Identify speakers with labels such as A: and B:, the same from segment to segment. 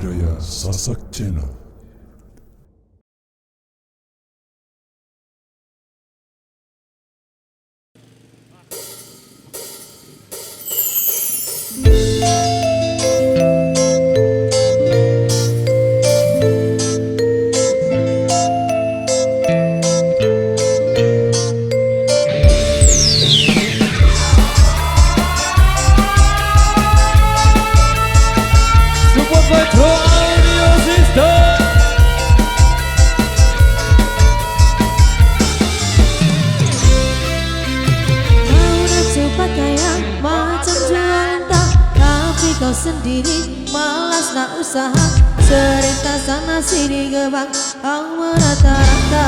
A: budaya Sasak Channel.
B: Kau sendiri malas nak usaha, cerita sana sini gebang kau merata-rata.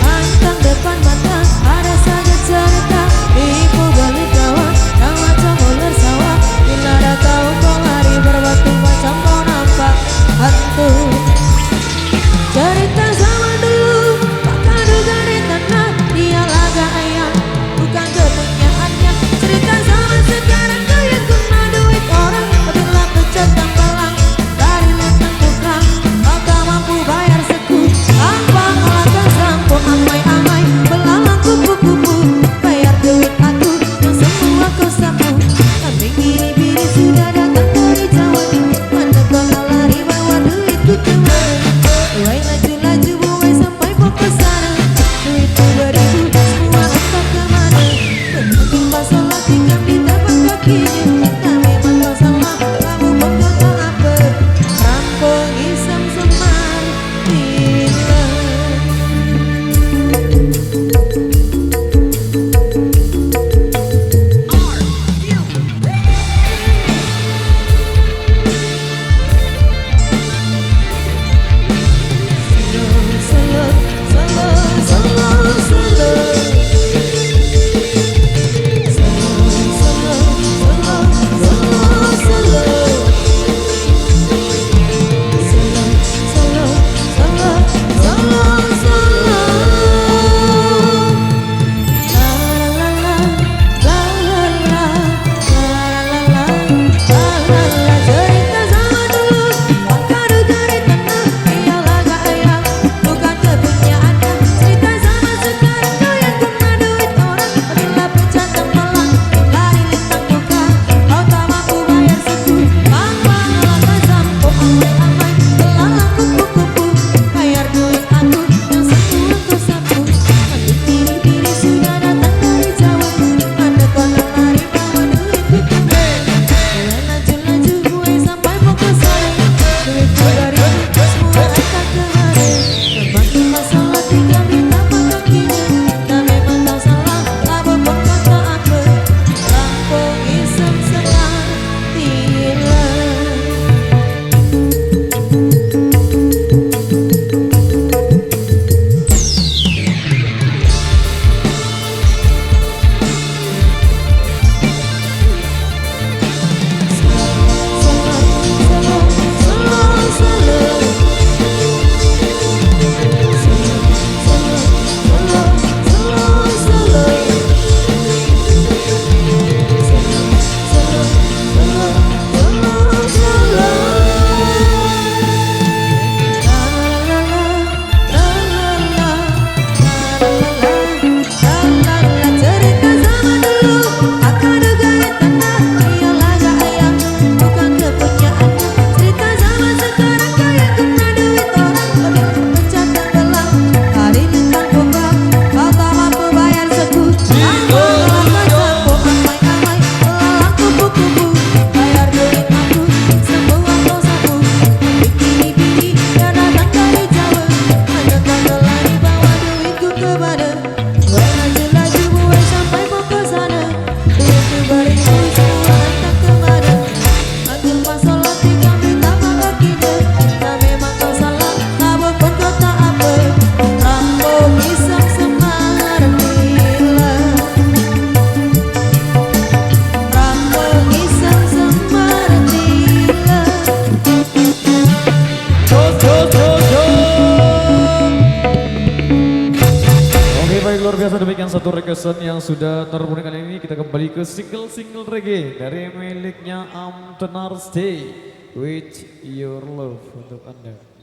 B: Pantang depan mata ada saja cerita, ibu beli kawan yang macam ular sawah. Bila dah tahu kau hari berwaktu macam kau nampak hantu. Cerita zaman dulu pakai duga di tanah, dia laga ayam bukan kepunyaannya. Cerita zaman sekarang kaya guna duit orang, apabila pecetang balang dari lintang tukang, kau tak mampu bayar seku. Apa melangkah sampo amai-amai belalang kupu-kupu, bayar duit aku yang semua kau sapu. Kambing biri-biri sudah datang dari Jawa, mana kau tak lari bawa duitku kemana? Buai laju-laju buai sampai pokok sana, duitku beribu semua entah kemana. Bermakin masalah tinggal di tapak kakinya, tak memang kau salah kamu pokok tak apa. Rampung isam semar bila
C: luar biasa, demikian satu requestan yang sudah terpenuhi kali ini. Kita kembali kembali ke single-single reggae dari miliknya Tenar Stay with Your Love untuk Anda.